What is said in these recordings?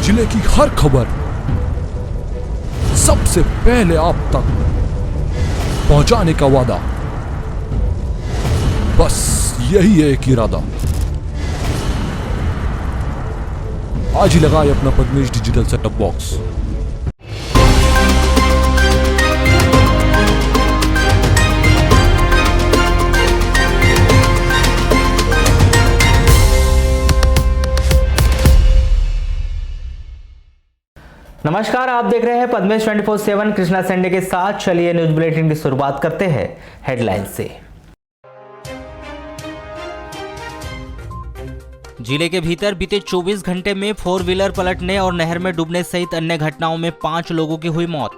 जिले की हर खबर सबसे पहले आप तक पहुंचाने का वादा, बस यही है एक इरादा। आज ही लगाए अपना पद्मेश डिजिटल सेटअप बॉक्स। नमस्कार, आप देख रहे हैं पद्मेश 24/7 कृष्णा संडे के साथ। चलिए न्यूज बुलेटिन की शुरुआत करते हैं हेडलाइन से। जिले के भीतर बीते 24 घंटे में 4 व्हीलर पलटने और नहर में डूबने सहित अन्य घटनाओं में 5 लोगों की हुई मौत।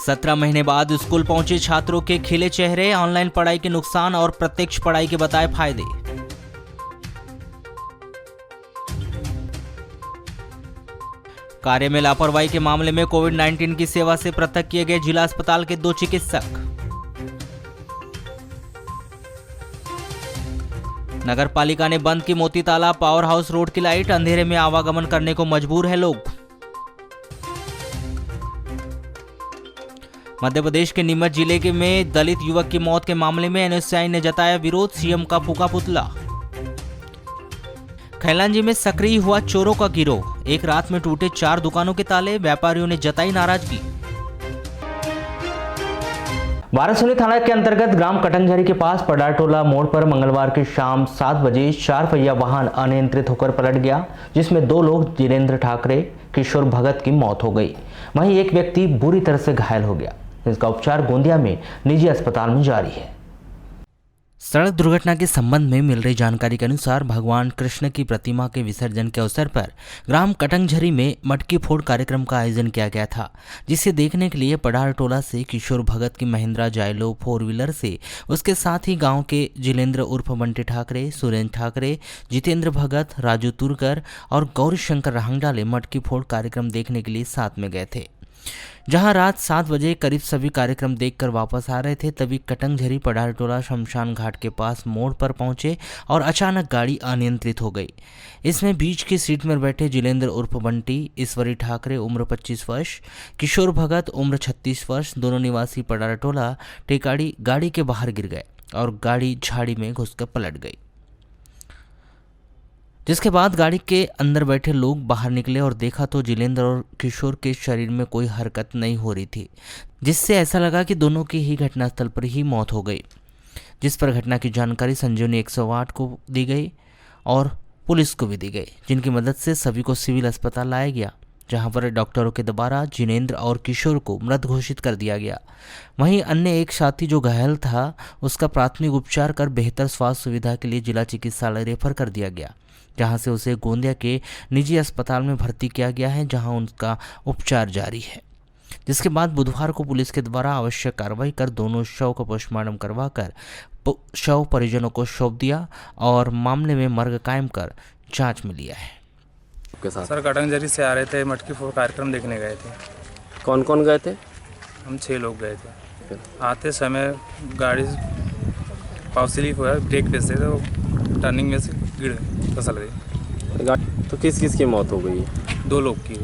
17 महीने बाद स्कूल पहुंचे छात्रों के खिले चेहरे, ऑनलाइन पढ़ाई के नुकसान और प्रत्यक्ष पढ़ाई के बताए फायदे। कार्य में लापरवाही के मामले में कोविड-19 की सेवा से पृथक किए गए जिला अस्पताल के 2 चिकित्सक। नगर पालिका ने बंद की मोती तालाब पावर हाउस रोड की लाइट, अंधेरे में आवागमन करने को मजबूर है लोग। मध्य प्रदेश के नीमच जिले के में दलित युवक की मौत के मामले में एनएसयूआई ने जताया विरोध, सीएम का फूका पुतला। खैलांजी में सक्रिय हुआ चोरों का गिरोह, एक रात में टूटे 4 दुकानों के ताले, व्यापारियों ने जताई नाराजगी। वारासोली थाना के अंतर्गत ग्राम कटंगझरी के पास पडारटोला मोड़ पर मंगलवार की शाम 7 बजे 4 पहिया वाहन अनियंत्रित होकर पलट गया, जिसमें 2 लोग जितेंद्र ठाकरे, किशोर भगत की मौत हो गई। वहीं एक व्यक्ति बुरी तरह से घायल हो गया, जिसका उपचार गोंदिया में निजी अस्पताल में जारी है। सड़क दुर्घटना के संबंध में मिल रही जानकारी के अनुसार भगवान कृष्ण की प्रतिमा के विसर्जन के अवसर पर ग्राम कटंगझरी में मटकी फोड़ कार्यक्रम का आयोजन किया गया था, जिसे देखने के लिए पडारटोला से किशोर भगत की महिंद्रा जाइलो 4 व्हीलर से उसके साथ ही गांव के जिलेंद्र उर्फ बंटी ठाकरे, सुरेंद्र ठाकरे, जितेंद्र भगत, राजू तुरकर और गौरी शंकर राहंगडाले मटकी फोड़ कार्यक्रम देखने के लिए साथ में गए थे। जहां रात 7 बजे करीब सभी कार्यक्रम देखकर वापस आ रहे थे, तभी कटंगझरी पडारटोला शमशान घाट के पास मोड़ पर पहुंचे और अचानक गाड़ी अनियंत्रित हो गई। इसमें बीच की सीट में बैठे जिलेंद्र उर्फ बंटी, ईश्वरी ठाकरे उम्र 25 वर्ष, किशोर भगत उम्र 36 वर्ष, दोनों निवासी पडारटोला टेकाड़ी गाड़ी के बाहर गिर गए और गाड़ी झाड़ी में घुसकर पलट गई, जिसके बाद गाड़ी के अंदर बैठे लोग बाहर निकले और देखा तो जिलेंद्र और किशोर के शरीर में कोई हरकत नहीं हो रही थी, जिससे ऐसा लगा कि दोनों की ही घटनास्थल पर ही मौत हो गई। जिस पर घटना की जानकारी संजीवनी 108 को दी गई और पुलिस को भी दी गई, जिनकी मदद से सभी को सिविल अस्पताल लाया गया, जहां पर डॉक्टरों के द्वारा जिनेंद्र और किशोर को मृत घोषित कर दिया गया। वहीं अन्य एक साथी जो घायल था, उसका प्राथमिक उपचार कर बेहतर स्वास्थ्य सुविधा के लिए जिला चिकित्सालय रेफर कर दिया गया, जहां से उसे गोंदिया के निजी अस्पताल में भर्ती किया गया है, जहां उनका उपचार जारी है। जिसके बाद बुधवार को पुलिस के द्वारा आवश्यक कार्रवाई कर दोनों शव को पोस्टमार्टम करवाकर शव परिजनों को सौंप दिया और मामले में मर्ग कायम कर जांच में लिया है। सर कटंगझरी से आ रहे थे, मटकी फोड़ कार्यक्रम देखने गए थे। कौन कौन गए थे? हम 6 लोग गए थे। आते समय गाड़ी पाव स्लिप हुआ, ब्रेक पे से तो टर्निंग में से गिर फिसल गई। तो किस किस की मौत हो गई? 2 लोग की,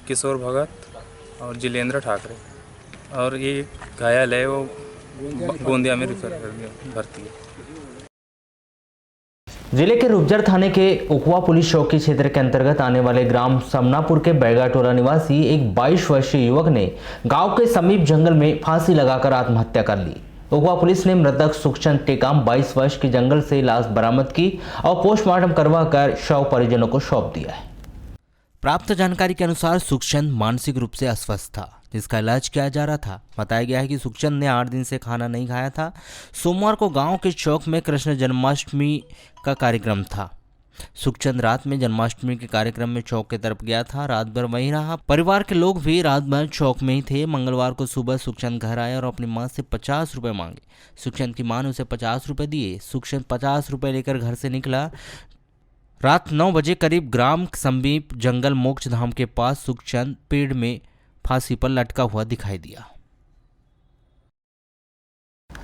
किशोर भगत और जिलेंद्र ठाकरे, और ये घायल है, वो गोंदिया में रेफर कर दिया, भर्ती है। जिले के रूपजर थाने के उकवा पुलिस चौकी क्षेत्र के अंतर्गत आने वाले ग्राम समनापुर के बैगाटोला निवासी एक 22 वर्षीय युवक ने गांव के समीप जंगल में फांसी लगाकर आत्महत्या कर ली। उकवा पुलिस ने मृतक सुखचंद टेकाम 22 वर्ष की जंगल से लाश बरामद की और पोस्टमार्टम करवाकर शव परिजनों को सौंप दिया है। प्राप्त जानकारी के अनुसार सुखचंद मानसिक रूप से अस्वस्थ था, जिसका इलाज किया जा रहा था। बताया गया है कि सुखचंद ने 8 दिन से खाना नहीं खाया था। सोमवार को गांव के चौक में कृष्ण जन्माष्टमी का कार्यक्रम था। सुखचंद रात में जन्माष्टमी के कार्यक्रम में चौक की तरफ गया था, रात भर वहीं रहा। परिवार के लोग भी रात भर चौक में ही थे। मंगलवार को सुबह सुखचंद घर आया और अपनी मां से 50 रुपए मांगे। सुखचंद की मां ने उसे 50 रुपए दिए। सुखचंद 50 रुपए लेकर घर से निकला। रात 9 बजे करीब ग्राम समीप जंगल मोक्ष धाम के पास सुखचंद पेड़ में फांसी पर लटका हुआ दिखाई दिया।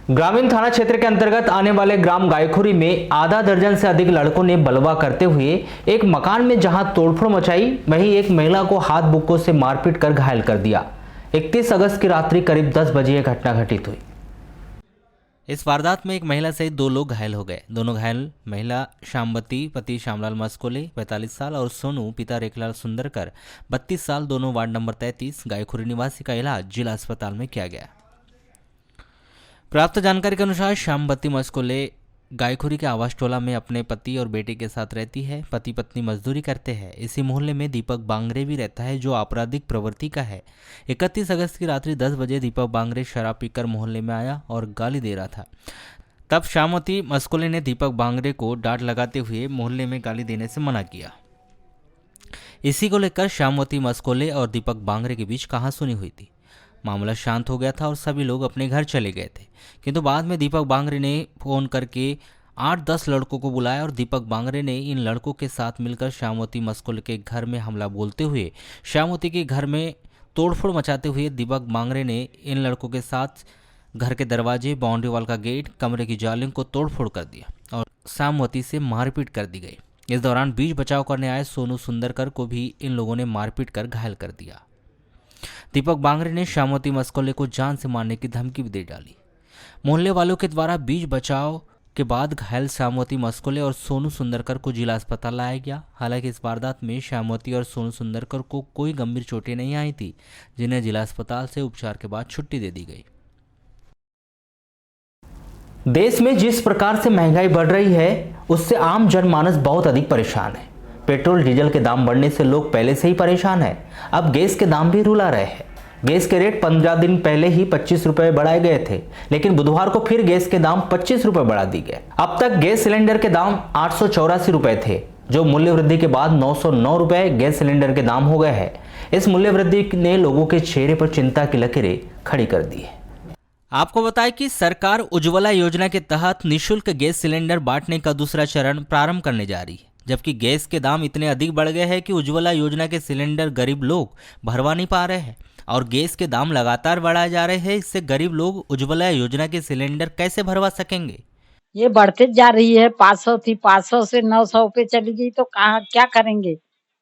ग्रामीण थाना क्षेत्र के अंतर्गत आने वाले ग्राम गायखुरी में आधा दर्जन से अधिक लड़कों ने बलवा करते हुए एक मकान में जहां तोड़फोड़ मचाई, वहीं एक महिला को हाथ बुक्कों से मारपीट कर घायल कर दिया। 31 अगस्त की रात्रि करीब 10 बजे यह घटना घटित हुई। इस वारदात में एक महिला सहित 2 लोग घायल हो गए। दोनों घायल महिला श्यामवती पति श्यामलाल मस्कोले 45 साल और सोनू पिता रेखलाल सुंदरकर 32 साल, दोनों वार्ड नंबर 33 गायखुरी निवासी का इलाज जिला अस्पताल में किया गया। प्राप्त जानकारी के अनुसार श्यामवती मस्कोले गायखुरी के आवास टोला में अपने पति और बेटे के साथ रहती है। पति पत्नी मजदूरी करते हैं। इसी मोहल्ले में दीपक बांगरे भी रहता है जो आपराधिक प्रवृत्ति का है। 31 अगस्त की रात्रि 10 बजे दीपक बांगरे शराब पीकर मोहल्ले में आया और गाली दे रहा था। तब श्यामवती मस्कोले ने दीपक बांगरे को डांट लगाते हुए मोहल्ले में गाली देने से मना किया। इसी को लेकर श्यामवती मस्कोले और दीपक बांगरे के बीच कहासुनी हुई थी। मामला शांत हो गया था और सभी लोग अपने घर चले गए थे, किंतु बाद में दीपक बांगरे ने फोन करके 8-10 लड़कों को बुलाया और दीपक बांगरे ने इन लड़कों के साथ मिलकर श्यामवती मस्कोले के घर में हमला बोलते हुए श्यामवती के घर में तोड़फोड़ मचाते हुए दीपक बांगरे ने इन लड़कों के साथ घर के दरवाजे, बाउंड्री वॉल का गेट, कमरे की जालियों को तोड़फोड़ कर दिया और श्यामवती से मारपीट कर दी गई। इस दौरान बीच बचाव करने आए सोनू सुंदरकर को भी इन लोगों ने मारपीट कर घायल कर दिया। दीपक बांगरे ने श्यामवती मस्कोले को जान से मारने की धमकी भी दे डाली। मोहल्ले वालों के द्वारा बीच बचाव के बाद घायल श्यामवती मस्कोले और सोनू सुंदरकर को जिला अस्पताल लाया गया। हालांकि इस वारदात में श्यामवती और सोनू सुंदरकर को कोई गंभीर चोटें नहीं आई थी, जिन्हें जिला अस्पताल से उपचार के बाद छुट्टी दे दी गई। देश में जिस प्रकार से महंगाई बढ़ रही है, उससे आम जनमानस बहुत अधिक परेशान है। पेट्रोल डीजल के दाम बढ़ने से लोग पहले से ही परेशान हैं। अब गैस के दाम भी रुला रहे हैं। गैस के रेट 15 दिन पहले ही 25 रुपए बढ़ाए गए थे, लेकिन बुधवार को फिर गैस के दाम 25 रुपए बढ़ा दिए गए। अब तक गैस सिलेंडर के दाम 884 रुपए थे, जो मूल्य वृद्धि के बाद 909 रुपए गैस सिलेंडर के दाम हो गए हैं। इस मूल्य वृद्धि ने लोगों के चेहरे पर चिंता की लकीरें खड़ी कर दी है। आपको बताएं कि सरकार उज्ज्वला योजना के तहत निःशुल्क गैस सिलेंडर बांटने का दूसरा चरण प्रारंभ करने जा रही है, जबकि गैस के दाम इतने अधिक बढ़ गए हैं कि उज्ज्वला योजना के सिलेंडर गरीब लोग भरवा नहीं पा रहे हैं और गैस के दाम लगातार बढ़ाए जा रहे हैं। इससे गरीब लोग उज्ज्वला योजना के सिलेंडर कैसे भरवा सकेंगे? ये बढ़ते जा रही है। 500 थी, 500 से 900 पे चली गई तो कहाँ क्या करेंगे?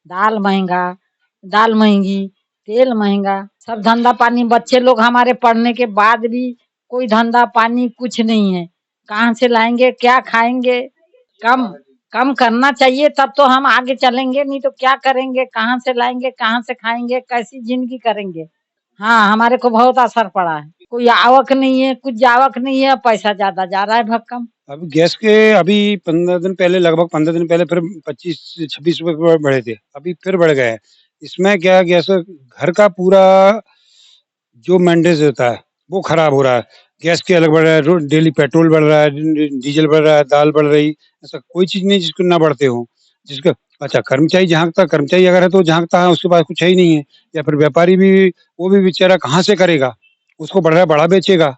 दाल महंगा, दाल महंगी, तेल महंगा, सब धंधा पानी। बच्चे लोग हमारे पढ़ने के बाद भी कोई धंधा पानी कुछ नहीं है। कहाँ से लाएंगे, क्या खाएंगे? कम करना चाहिए, तब तो हम आगे चलेंगे, नहीं तो क्या करेंगे? कहाँ से लाएंगे, कहाँ से खाएंगे, कैसी जिंदगी करेंगे? हाँ, हमारे को बहुत असर पड़ा है। कोई आवक नहीं है, कुछ जावक नहीं है, पैसा ज्यादा जा रहा है भक्कम। अब गैस के अभी 15 दिन पहले, लगभग 15 दिन पहले फिर 25-26 रुपए बढ़े थे, अभी फिर बढ़ गए हैं। इसमें क्या, गैस घर का पूरा जो मेंटेनेंस होता है वो खराब हो रहा है। गैस के अलग बढ़ रहा है, डेली पेट्रोल बढ़ रहा है, डीजल बढ़ रहा है, दाल बढ़ रही। ऐसा कोई चीज नहीं जिसको ना बढ़ते हो। जिसका अच्छा कर्मचारी झांकता, कर्मचारी अगर है तो झांकता है, उसके पास कुछ है ही नहीं है। या फिर व्यापारी भी, वो भी बेचारा कहाँ से करेगा? उसको बढ़ रहा है, बड़ा बेचेगा।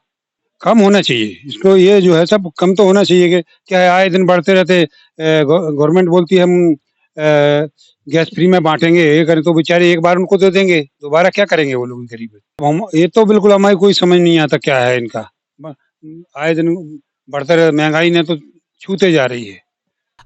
कम होना चाहिए इसको, ये जो है सब कम तो होना चाहिए। कि क्या है, आए दिन बढ़ते रहते। गवर्नमेंट बोलती है हम गैस फ्री में बांटेंगे, ये करें, तो बेचारे एक बार उनको दे देंगे, दोबारा क्या करेंगे वो लोग गरीब? हम ये तो बिल्कुल हमारी कोई समझ नहीं आता क्या है इनका। आए दिन बढ़ते रहे, महंगाई ने तो छूते जा रही है।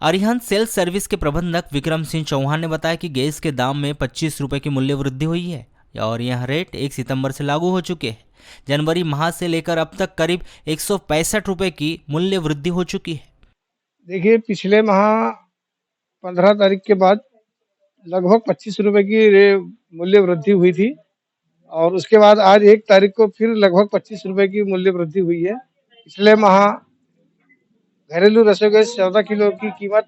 अरिहंत सेल्फ सर्विस के प्रबंधक विक्रम सिंह चौहान ने बताया कि गैस के दाम में 25 रुपए की मूल्य वृद्धि हुई है और यह रेट 1 सितंबर से लागू हो चुके हैं। जनवरी माह से लेकर अब तक करीब 165 रुपए की मूल्य वृद्धि हो चुकी है। देखिए, पिछले माह 15 तारीख के बाद लगभग 25 रुपए की मूल्य वृद्धि हुई थी और उसके बाद आज 1 तारीख को फिर लगभग 25 रुपए की मूल्य वृद्धि हुई है। पिछले माह घरेलू रसोई गैस 14 किलो की कीमत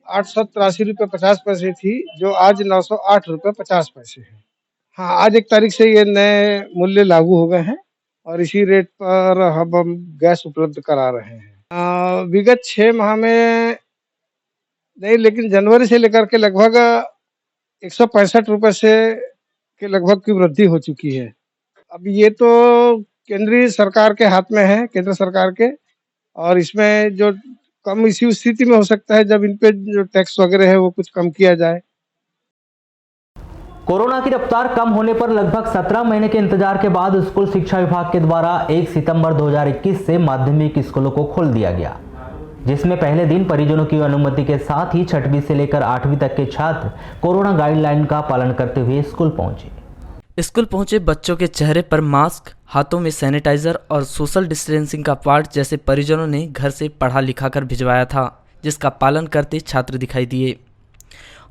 883 रुपये 50 पैसे थी, जो आज 908 रुपये 50 पैसे है। हाँ, आज 1 तारीख से ये नए मूल्य लागू हो गए हैं और इसी रेट पर हम गैस उपलब्ध करा रहे हैं। विगत 6 माह में नहीं, लेकिन जनवरी से लेकर के लगभग 165 रुपए से के लगभग की वृद्धि हो चुकी है। अब ये तो केंद्रीय सरकार के हाथ में है, केंद्र सरकार के, और इसमें जो कम इसी स्थिति में हो सकता है जब इन पे जो टैक्स वगैरह है वो कुछ कम किया जाए। कोरोना की रफ्तार कम होने पर लगभग 17 महीने के इंतजार के बाद स्कूल शिक्षा विभाग के द्वारा 1 सितंबर 2021 से माध्यमिक स्कूलों को खोल दिया गया, जिसमें पहले दिन परिजनों की अनुमति के साथ ही 6वीं से लेकर 8वीं तक के छात्र कोरोना गाइडलाइन का पालन करते हुए स्कूल पहुंचे। स्कूल पहुंचे बच्चों के चेहरे पर मास्क, हाथों में सैनिटाइजर और सोशल डिस्टेंसिंग का पाठ जैसे परिजनों ने घर से पढ़ा लिखा कर भिजवाया था, जिसका पालन करते छात्र दिखाई दिए।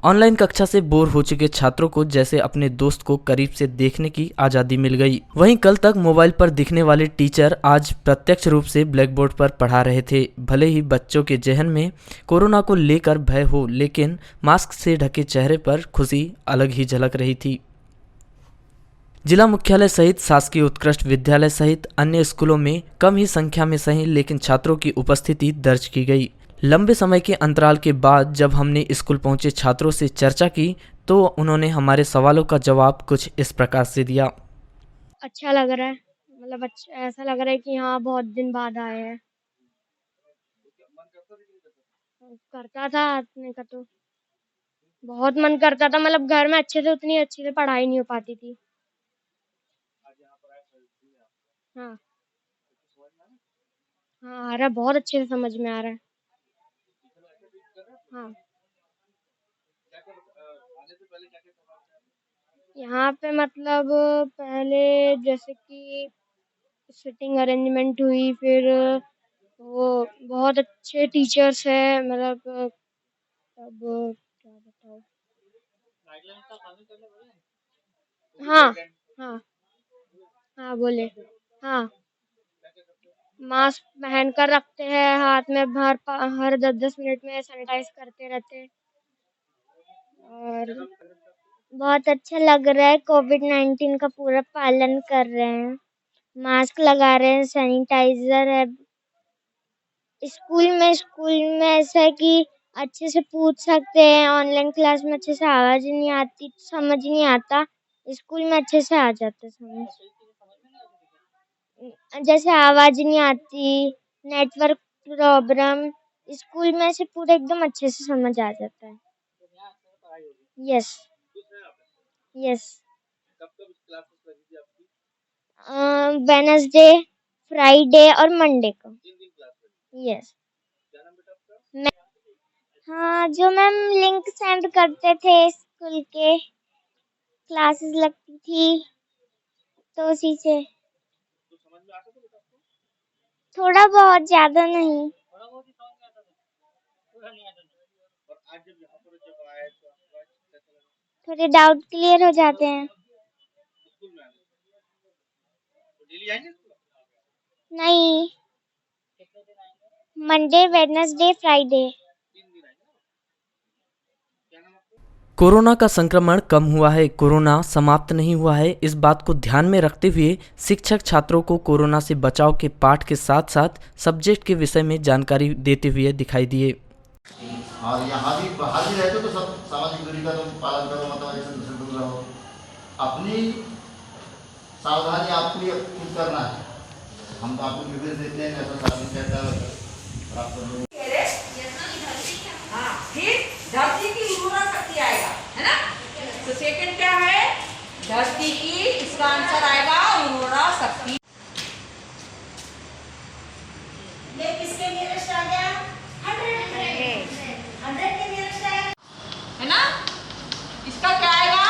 ऑनलाइन कक्षा से बोर हो चुके छात्रों को जैसे अपने दोस्त को करीब से देखने की आज़ादी मिल गई। वहीं कल तक मोबाइल पर दिखने वाले टीचर आज प्रत्यक्ष रूप से ब्लैक बोर्ड पर पढ़ा रहे थे। भले ही बच्चों के जहन में कोरोना को लेकर भय हो, लेकिन मास्क से ढके चेहरे पर खुशी अलग ही झलक रही थी। जिला मुख्यालय सहित शासकीय उत्कृष्ट विद्यालय सहित अन्य स्कूलों में कम ही संख्या में सही लेकिन छात्रों की उपस्थिति दर्ज की गई। लंबे समय के अंतराल के बाद जब हमने स्कूल पहुंचे छात्रों से चर्चा की तो उन्होंने हमारे सवालों का जवाब कुछ इस प्रकार से दिया। अच्छा लग रहा है, मतलब अच्छा ऐसा लग रहा है कि हाँ बहुत दिन बाद आए हैं। करता था आने का, तो बहुत मन करता था, मतलब घर में उतनी अच्छे से पढ़ाई नहीं हो पाती थी। हाँ हाँ, आ रहा है, बहुत अच्छे से समझ में आ रहा है। हाँ, यहाँ पे मतलब पहले जैसे कि सिटिंग अरेंजमेंट हुई, फिर वो बहुत अच्छे टीचर्स हैं, मतलब अब क्या बताऊँ। हाँ हाँ हाँ, बोले। हाँ, मास्क पहन कर रखते हैं, हाथ में हर 10-10 मिनट में सैनिटाइज करते रहते हैं। और बहुत अच्छा लग रहा है, कोविड-19 का पूरा पालन कर रहे हैं, मास्क लगा रहे हैं, सैनिटाइजर है। स्कूल में ऐसा है कि अच्छे से पूछ सकते हैं, ऑनलाइन क्लास में अच्छे से आवाज नहीं आती, समझ नहीं आता, स्कूल में अच्छे से आ जाता समझ। जैसे आवाज नहीं आती, नेटवर्क प्रॉब्लम, स्कूल में से पूरा एकदम अच्छे से समझ आ जाता है। Yes yes. वेडनेसडे, फ्राइडे और मंडे को। यस। हाँ, जो मैम लिंक सेंड करते थे स्कूल के, क्लासेस लगती थी तो उसी से थोड़ा बहुत, ज्यादा नहीं। थोड़े डाउट क्लियर हो जाते हैं। नहीं, मंडे, वेडनेसडे, फ्राइडे। कोरोना का संक्रमण कम हुआ है, कोरोना समाप्त नहीं हुआ है। इस बात को ध्यान में रखते हुए शिक्षक छात्रों को कोरोना से बचाव के पाठ के साथ साथ सब्जेक्ट के विषय में जानकारी देते हुए दिखाई दिए। और यहाँ भी बाहर भी रहते तो सब सामाजिक दूरी का तो पालन करो, मतलब एक दूसरे दूर रहो। अपनी सावधानी आपको ये खुद करना है। हम तो आपको निर्देश देते हैं, ऐसा शासन कहता है आप सब लोग। हाँ, फिर धरती की उर्वरा शक्ति आएगा, है ना। तो सेकंड क्या है, धरती की, इसका आंसर आएगा उर्वरा शक्ति। ये किसके नियरेस्ट आ गया, 100 के नियरेस्ट आएगा, है ना। इसका क्या आएगा,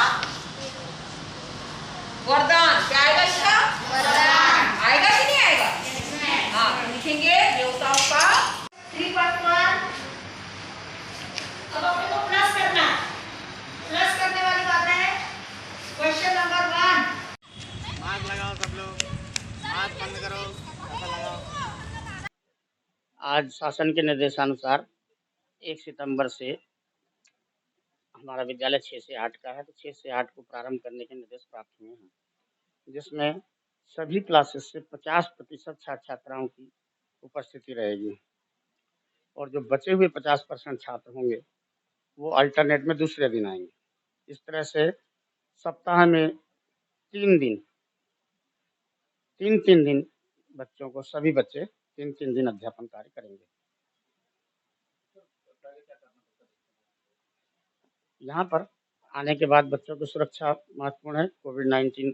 वरदान। क्या आएगा इसका, वरदान आएगा कि नहीं आएगा। हाँ, तो लिखेंगे देवताओं का 3+1। अब अपने को प्लस करना, प्लस करने वाली बात है। Question number 1। मास्क लगाओ सब लोग, मास्क बंद करो, ऐसा लगाओ। आज शासन के निर्देशानुसार 1 सितंबर से हमारा विद्यालय 6 से 8 का है, तो 6 से 8 को प्रारंभ करने के निर्देश प्राप्त हुए हैं, जिसमें सभी क्लासेस से 50% छात्र छात्राओं की उपस्थिति रहेगी और जो बचे हुए 50% छात्र होंगे वो अल्टरनेट में दूसरे दिन आएंगे। इस तरह से सप्ताह में 3 दिन, 3-3 दिन बच्चों को, सभी बच्चे 3-3 दिन अध्यापन कार्य करेंगे। यहाँ पर आने के बाद बच्चों की सुरक्षा महत्वपूर्ण है। कोविड-19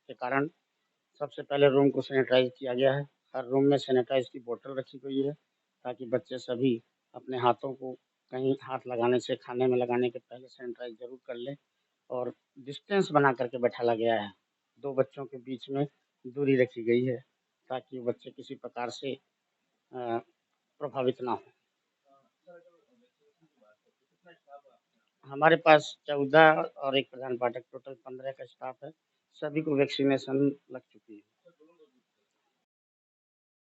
के कारण सबसे पहले रूम को सैनिटाइज किया गया है। हर रूम में सैनिटाइज की बोतल रखी गई है ताकि बच्चे सभी अपने हाथों को कहीं हाथ लगाने से, खाने में लगाने के पहले सैनिटाइज ज़रूर कर लें और डिस्टेंस बना करके बैठाला गया है। 2 बच्चों के बीच में दूरी रखी गई है ताकि बच्चे किसी प्रकार से प्रभावित ना हों। हमारे पास 14 और एक प्रधान पाठक, टोटल 15 का स्टाफ है। सभी को वैक्सीनेशन लग चुकी है।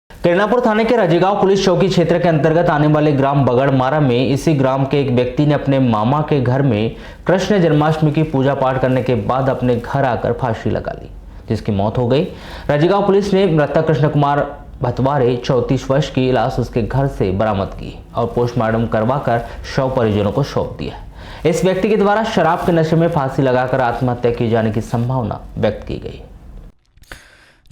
किरणापुर थाने के रजीगांव पुलिस चौकी क्षेत्र के अंतर्गत आने वाले ग्राम बगड़मारा में इसी ग्राम के एक व्यक्ति ने अपने मामा के घर में कृष्ण जन्माष्टमी की पूजा पाठ करने के बाद अपने घर आकर फांसी लगा ली, जिसकी मौत हो गई। रजीगांव पुलिस ने मृतक कृष्ण कुमार भतवारे 34 वर्ष की लाश उसके घर से बरामद की और पोस्टमार्टम करवाकर शव परिजनों को सौंप दिया। इस व्यक्ति के द्वारा शराब के नशे में फांसी लगाकर आत्महत्या किए जाने की संभावना व्यक्त की गई।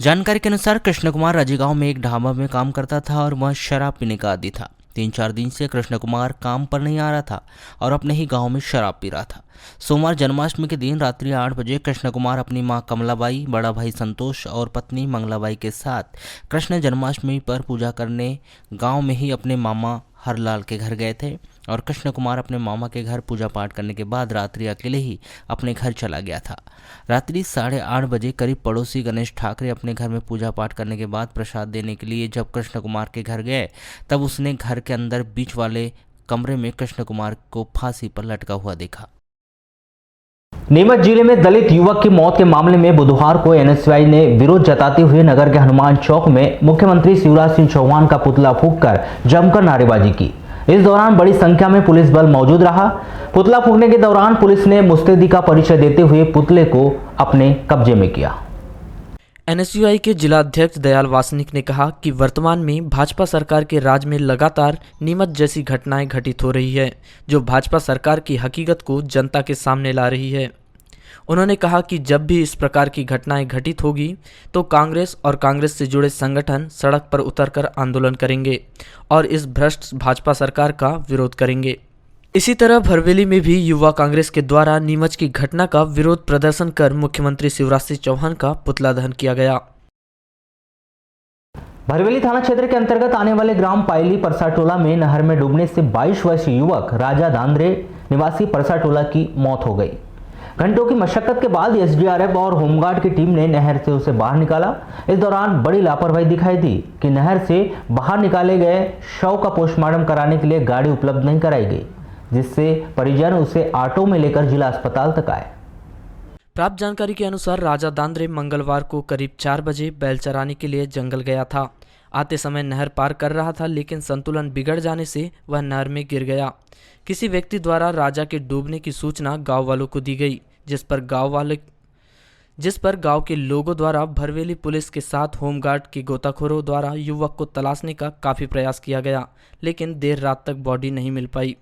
जानकारी के अनुसार कृष्ण कुमार रजीगांव में एक ढाबा में काम करता था और वह शराब पीने का आदी था। 3-4 दिन से कृष्ण कुमार काम पर नहीं आ रहा था और अपने ही गांव में शराब पी रहा था। सोमवार जन्माष्टमी के दिन रात्रि 8 बजे कृष्ण कुमार अपनी मां कमलाबाई, बड़ा भाई संतोष और पत्नी मंगलाबाई के साथ कृष्ण जन्माष्टमी पर पूजा करने गांव में ही अपने मामा हरलाल के घर गए थे और कृष्ण कुमार अपने मामा के घर पूजा पाठ करने के बाद रात्रि अकेले ही अपने घर चला गया था। रात्रि 8:30 बजे करीब पड़ोसी गणेश ठाकरे अपने घर में पूजा पाठ करने के बाद प्रसाद देने के लिए जब कृष्ण कुमार के घर गए तब उसने घर के अंदर बीच वाले कमरे में कृष्ण कुमार को फांसी पर लटका हुआ देखा। नीमच जिले में दलित युवक की मौत के मामले में बुधवार को एनएसयूआई ने विरोध जताते हुए नगर के हनुमान चौक में मुख्यमंत्री शिवराज सिंह चौहान का पुतला फूंककर जमकर नारेबाजी की। इस दौरान बड़ी संख्या में पुलिस बल मौजूद रहा। पुतला फूंकने के दौरान पुलिस ने मुस्तैदी का परिचय देते हुए पुतले को अपने कब्जे में किया। एनएसयूआई के जिला अध्यक्ष दयाल वासनिक ने कहा कि वर्तमान में भाजपा सरकार के राज में लगातार नीमच जैसी घटनाएं घटित हो रही है, जो भाजपा सरकार की हकीकत को जनता के सामने ला रही है। उन्होंने कहा कि जब भी इस प्रकार की घटनाएं घटित होगी तो कांग्रेस और कांग्रेस से जुड़े संगठन सड़क पर उतरकर आंदोलन करेंगे और इस भ्रष्ट भाजपा सरकार का विरोध करेंगे। इसी तरह भरवेली में भी युवा कांग्रेस के द्वारा नीमच की घटना का विरोध प्रदर्शन कर मुख्यमंत्री शिवराज सिंह चौहान का पुतला दहन किया गया। भरवेली थाना क्षेत्र के अंतर्गत आने वाले ग्राम पायली परसाटोला में नहर में डूबने से 22 वर्षीय युवक राजा दांद्रे निवासी परसाटोला की मौत हो गई। घंटों की मशक्कत के बाद एसडीआरएफ और होमगार्ड की टीम ने नहर से उसे बाहर निकाला। इस दौरान बड़ी लापरवाही दिखाई दी कि नहर से बाहर निकाले गए शव का पोस्टमार्टम कराने के लिए गाड़ी उपलब्ध नहीं कराई गई, जिससे परिजन उसे ऑटो में लेकर जिला अस्पताल तक आए। प्राप्त जानकारी के अनुसार राजा दांद्रे मंगलवार को करीब 4 बजे बैल चराने के लिए जंगल गया था। आते समय नहर पार कर रहा था, लेकिन संतुलन बिगड़ जाने से वह नहर में गिर गया। किसी व्यक्ति द्वारा राजा के डूबने की सूचना गांव वालों को दी गई, जिस पर गांव के लोगों द्वारा भरवेली पुलिस के साथ होमगार्ड के गोताखोरों द्वारा युवक को तलाशने का काफ़ी प्रयास किया गया, लेकिन देर रात तक बॉडी नहीं मिल पाई।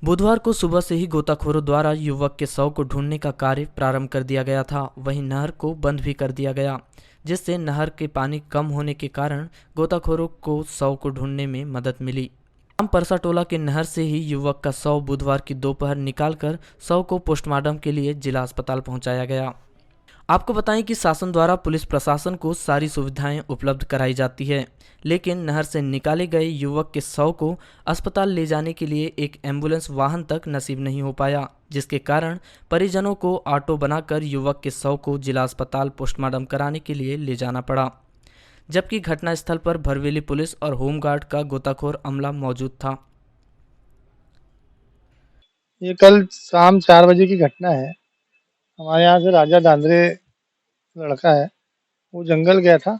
बुधवार को सुबह से ही गोताखोरों द्वारा युवक के शव को ढूंढने का कार्य प्रारंभ कर दिया गया था। वहीं नहर को बंद भी कर दिया गया, जिससे नहर के पानी कम होने के कारण गोताखोरों को शव को ढूंढने में मदद मिली। ग्राम परसाटोला के नहर से ही युवक का शव बुधवार की दोपहर निकालकर शव को पोस्टमार्टम के लिए जिला अस्पताल पहुंचाया गया। आपको बताएं कि शासन द्वारा पुलिस प्रशासन को सारी सुविधाएं उपलब्ध कराई जाती है, लेकिन नहर से निकाले गए युवक के शव को अस्पताल ले जाने के लिए एक एम्बुलेंस वाहन तक नसीब नहीं हो पाया, जिसके कारण परिजनों को ऑटो बनाकर युवक के शव को जिला अस्पताल पोस्टमार्टम कराने के लिए ले जाना पड़ा, जबकि घटनास्थल पर भरवेली पुलिस और होमगार्ड का गोताखोर अमला मौजूद था। ये कल शाम 4 बजे की घटना है। हमारे यहाँ से राजा दांद्रे लड़का है, वो जंगल गया था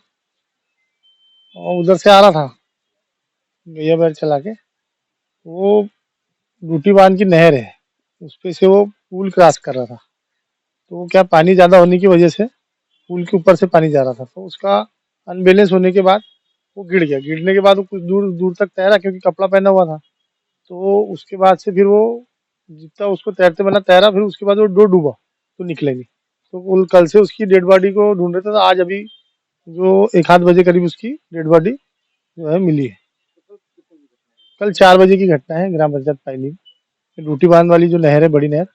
और उधर से आ रहा था गैया बैल चला के। वो बूटी बांध की नहर है, उस पे से वो पुल क्रॉस कर रहा था, तो क्या पानी ज़्यादा होने की वजह से पुल के ऊपर से पानी जा रहा था, तो उसका अनबैलेंस होने के बाद वो गिर गया। गिरने के बाद वो कुछ दूर दूर तक तैरा, क्योंकि कपड़ा पहना हुआ था। तो उसके बाद से फिर वो जितना उसको तैरते बना तैरा, फिर उसके बाद वो डूबा तो निकले नहीं। तो कल से उसकी डेड बॉडी को ढूंढ रहे थे, तो आज अभी जो 1-8 बजे करीब उसकी डेड बॉडी जो है मिली है। कल 4 बजे की घटना है, ग्राम पंचायत पायली ड्यूटी बांध वाली जो नहर है, बड़ी नहर,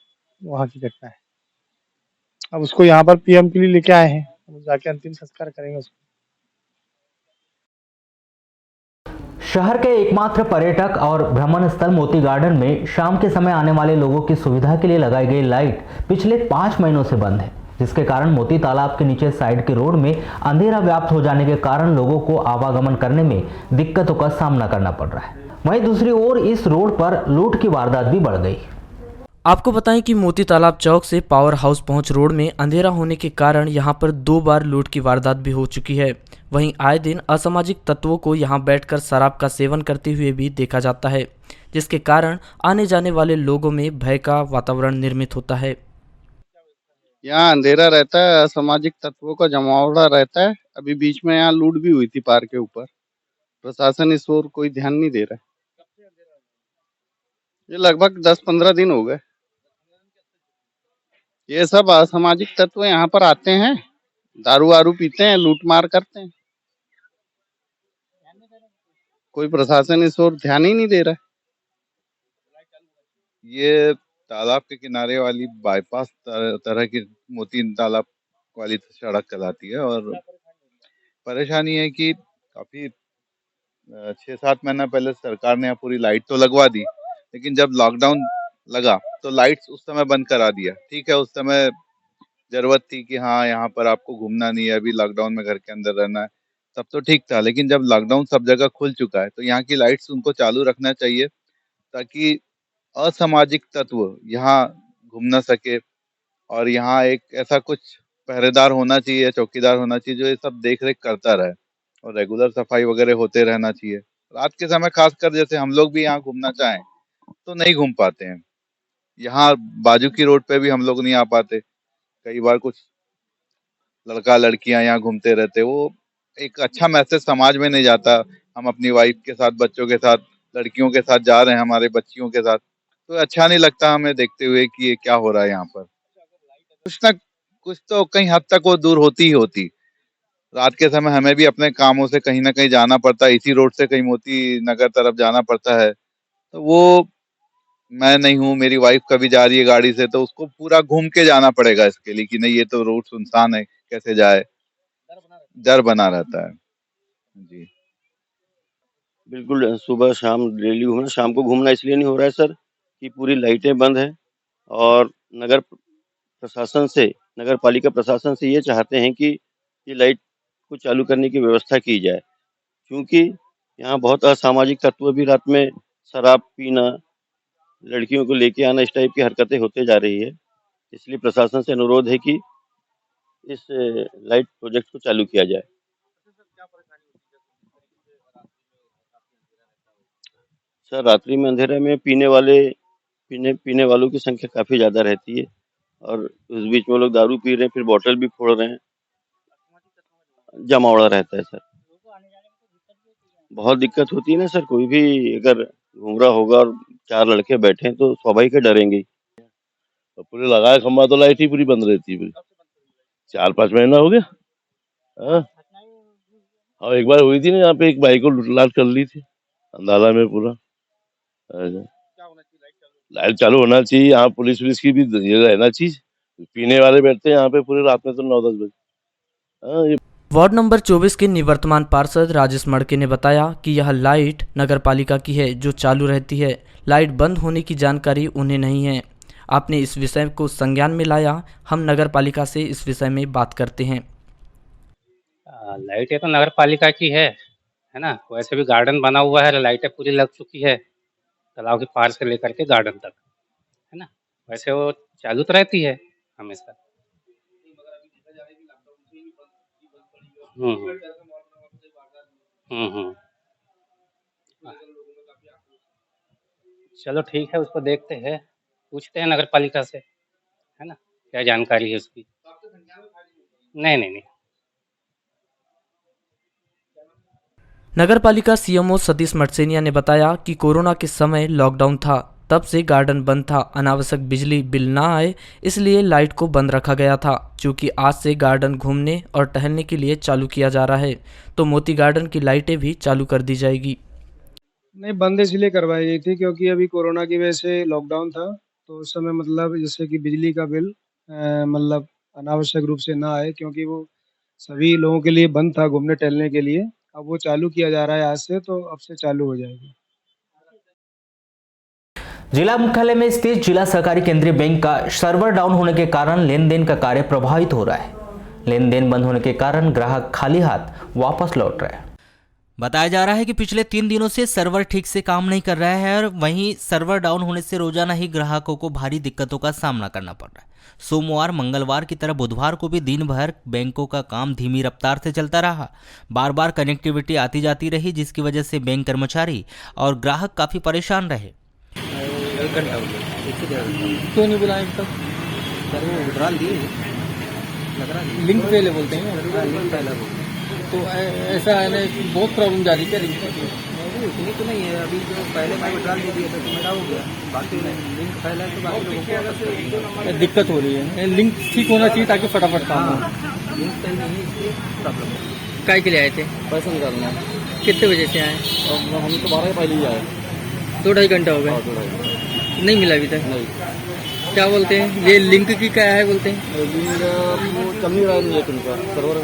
वहाँ की घटना है। अब उसको यहाँ पर पीएम के लिए लेके आए हैं, अब जाके अंतिम संस्कार करेंगे उसको। शहर के एकमात्र पर्यटक और भ्रमण स्थल मोती गार्डन में शाम के समय आने वाले लोगों की सुविधा के लिए लगाई गई लाइट पिछले 5 महीनों से बंद है, जिसके कारण मोती तालाब के नीचे साइड के रोड में अंधेरा व्याप्त हो जाने के कारण लोगों को आवागमन करने में दिक्कतों का सामना करना पड़ रहा है। वहीं दूसरी ओर इस रोड पर लूट की वारदात भी बढ़ गई। आपको बताएं कि मोती तालाब चौक से पावर हाउस पहुंच रोड में अंधेरा होने के कारण यहां पर 2 बार लूट की वारदात भी हो चुकी है। वहीं आए दिन असामाजिक तत्वों को यहां बैठकर शराब का सेवन करते हुए भी देखा जाता है, जिसके कारण आने जाने वाले लोगों में भय का वातावरण निर्मित होता है। यहाँ अंधेरा रहता है, असामाजिक तत्वों का जमावड़ा रहता है। अभी बीच में यहाँ लूट भी हुई थी पार्क के ऊपर। प्रशासन इस ओर कोई ध्यान नहीं दे रहा है। ये लगभग 10-15 दिन हो गए। ये सब असामाजिक तत्व यहाँ पर आते हैं, दारू वारू पीते हैं, लूट मार करते हैं। कोई प्रशासन इस ओर ध्यान ही नहीं दे रहा है। ये तालाब के किनारे वाली बाईपास तरह की मोती तालाब वाली सड़क कहलाती है और परेशानी है कि काफी 6-7 महीना पहले सरकार ने यहाँ पूरी लाइट तो लगवा दी, लेकिन जब लॉकडाउन लगा तो लाइट्स उस समय बंद करा दिया। ठीक है, उस समय जरूरत थी कि हाँ यहाँ पर आपको घूमना नहीं है, अभी लॉकडाउन में घर के अंदर रहना है, तब तो ठीक था। लेकिन जब लॉकडाउन सब जगह खुल चुका है तो यहाँ की लाइट्स उनको चालू रखना चाहिए ताकि असामाजिक तत्व यहाँ घूम ना सके। और यहाँ एक ऐसा कुछ पहरेदार होना चाहिए, चौकीदार होना चाहिए जो ये सब देख रेख करता रहे और रेगुलर सफाई वगैरह होते रहना चाहिए। रात के समय खासकर जैसे हम लोग भी यहाँ घूमना चाहें तो नहीं घूम पाते हैं। यहाँ बाजू की रोड पे भी हम लोग नहीं आ पाते। कई बार कुछ लड़का लड़कियां यहाँ घूमते रहते, वो एक अच्छा मैसेज समाज में नहीं जाता। हम अपनी वाइफ के साथ, बच्चों के साथ, लड़कियों के साथ जा रहे हैं, हमारे बच्चियों के साथ, तो अच्छा नहीं लगता हमें देखते हुए कि ये क्या हो रहा है यहाँ पर। कुछ ना कुछ तो कहीं हद तक वो दूर होती ही होती। रात के समय हमें भी अपने कामों से कहीं ना कहीं जाना पड़ता है, इसी रोड से कहीं मोती नगर तरफ जाना पड़ता है। तो वो मैं नहीं हूँ, मेरी वाइफ कभी जा रही है गाड़ी से, तो उसको पूरा घूम के जाना पड़ेगा इसके लिए कि नहीं ये तो रोड सुनसान है, कैसे जाए, डर बना रहता है। जी बिल्कुल, सुबह शाम डेली घूमना, शाम को घूमना इसलिए नहीं हो रहा है सर कि पूरी लाइटें बंद हैं और नगर पालिका प्रशासन से ये चाहते हैं कि ये लाइट को चालू करने की व्यवस्था की जाए, क्योंकि यहाँ बहुत असामाजिक तत्व भी रात में शराब पीना, लड़कियों को लेके आना, इस टाइप की हरकतें होते जा रही है। इसलिए प्रशासन से अनुरोध है कि इस लाइट प्रोजेक्ट को चालू किया जाए। सर रात्रि में अंधेरे में पीने वालों की संख्या काफ़ी ज़्यादा रहती है और उस बीच में लोग दारू पी रहे हैं, फिर बॉटल भी फोड़ रहे हैं, जमावड़ा रहता है सर। बहुत दिक्कत होती है ना सर, कोई भी अगर घूम रहा होगा और 4 लड़के बैठे हैं तो स्वाभाविक है डरेंगे ही। तो पूरे लगाए खंबा तो लाइट ही पूरी बंद रहती है पूरी। 4-5 महीना हो गया। हाँ हाँ, एक बार हुई थी ना यहाँ पे, एक बाइक को लूट कर ली थी अंधाला में पूरा। लाइट चालू होना चाहिए, यहाँ पुलिस की भी ये रहना चाहिए। पीने वाले बैठते हैं यहाँ पे पूरे रात में तो 9-10 बजे। वार्ड नंबर 24 के निवर्तमान पार्षद राजेश मड़के ने बताया कि यह लाइट नगर पालिका की है जो चालू रहती है। लाइट बंद होने की जानकारी उन्हें नहीं है। आपने इस विषय को संज्ञान में लाया, हम नगर पालिका से इस विषय में बात करते हैं। लाइट ये तो नगर पालिका की है ना। वैसे भी गार्डन बना हुआ है, लाइटें पूरी लग चुकी है तालाब के पार से लेकर के गार्डन तक, है ना। वैसे वो चालू तो रहती है हमेशा। चलो ठीक है, उसको देखते हैं, पूछते हैं नगर पालिका से, है ना, क्या जानकारी है उसकी। नहीं। नगर पालिका सीएमओ सतीश मटसेनिया ने बताया कि कोरोना के समय लॉकडाउन था, तब से गार्डन बंद था। अनावश्यक बिजली बिल ना आए इसलिए लाइट को बंद रखा गया था। चूँकि आज से गार्डन घूमने और टहलने के लिए चालू किया जा रहा है तो मोती गार्डन की लाइटें भी चालू कर दी जाएगी। नहीं, बंद इसलिए करवाई गई थी क्योंकि अभी कोरोना की वजह से लॉकडाउन था, तो उस समय मतलब जैसे कि बिजली का बिल मतलब अनावश्यक रूप से ना आए, क्योंकि वो सभी लोगों के लिए बंद था घूमने टहलने के लिए। अब वो चालू किया जा रहा है आज से, तो अब से चालू हो जाएगा। जिला मुख्यालय में स्थित जिला सहकारी केंद्रीय बैंक का सर्वर डाउन होने के कारण लेन देन का कार्य प्रभावित हो रहा है। लेन देन बंद होने के कारण ग्राहक खाली हाथ वापस लौट रहे हैं। बताया जा रहा है कि पिछले 3 दिनों से सर्वर ठीक से काम नहीं कर रहा है और वहीं सर्वर डाउन होने से रोजाना ही ग्राहकों को भारी दिक्कतों का सामना करना पड़ रहा है। सोमवार मंगलवार की तरह बुधवार को भी दिन भर बैंकों का काम धीमी रफ्तार से चलता रहा। बार बार कनेक्टिविटी आती जाती रही, जिसकी वजह से बैंक कर्मचारी और ग्राहक काफी परेशान रहे। क्यों नहीं बुलाए तब? सर वो विड्रॉल दिए लग रहा है, लिंक पहले बोलते हैं, लिंक पहले बोलते हैं। तो ऐसा है ना, बहुत प्रॉब्लम जा रही है। इतनी तो नहीं है, अभी जो पहले मैं विड्रॉल दे दिया था तो मेरा हो गया, बाकी लिंक पहले तो बाकी लोगों को दिक्कत हो रही है। लिंक ठीक होना चाहिए ताकि फटाफट काम हो। लिंक सही नहीं है, इसलिए प्रॉब्लम। काय के लिए आए थे? पैसा निकालना। कितने बजे से आए? हम तो 12 पहले ही आए। 2-2.5 घंटा हो गया, नहीं मिला अभी तक। नहीं, क्या बोलते हैं ये लिंक की क्या है बोलते हैं? लिंक चल नहीं रहा है, सर्वर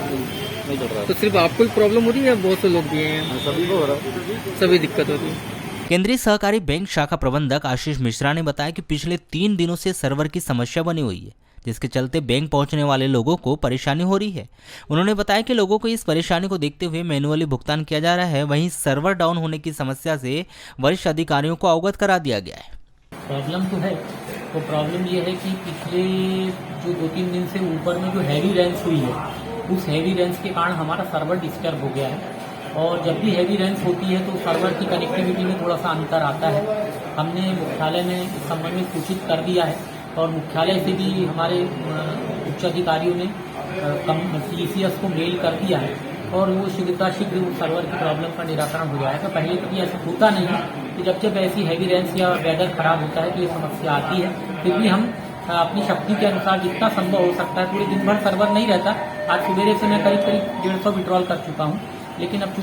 नहीं चल रहा है। तो सिर्फ आपको ही प्रॉब्लम हो रही है या बहुत से लोग भी हैं? सभी को हो रहा है, सभी दिक्कत होती है। केंद्रीय सहकारी बैंक शाखा प्रबंधक आशीष मिश्रा ने बताया कि पिछले 3 दिनों से सर्वर की समस्या बनी हुई है, जिसके चलते बैंक पहुंचने वाले लोगों को परेशानी हो रही है। उन्होंने बताया कि लोगों को इस परेशानी को देखते हुए मैन्युअली भुगतान किया जा रहा है। वहीं सर्वर डाउन होने की समस्या से वरिष्ठ अधिकारियों को अवगत करा दिया गया है। प्रॉब्लम तो है, तो प्रॉब्लम ये है कि पिछले जो 2-3 दिन से ऊपर में जो हैवी रेंस हुई है, उस हैवी रेंस के कारण हमारा सर्वर डिस्टर्ब हो गया है। और जब भी हैवी रेंस होती है तो सर्वर की कनेक्टिविटी में थोड़ा सा अंतर आता है। हमने मुख्यालय में इस संबंध में सूचित कर दिया है और मुख्यालय से भी हमारे उच्च अधिकारियों ने CCS को मेल कर दिया है और वो शीघ्र सर्वर की प्रॉब्लम का निराकरण हो जाएगा। पहले कभी ऐसा होता नहीं है कि जब ऐसी हैवी रेंस या वेदर खराब होता है तो ये समस्या आती है। फिर भी हम अपनी शक्ति के अनुसार जितना संभव हो सकता है, पूरे दिन भर सर्वर नहीं रहता। आज सवेरे से मैं करीब 150 विड्रॉल कर चुका हूँ, लेकिन अब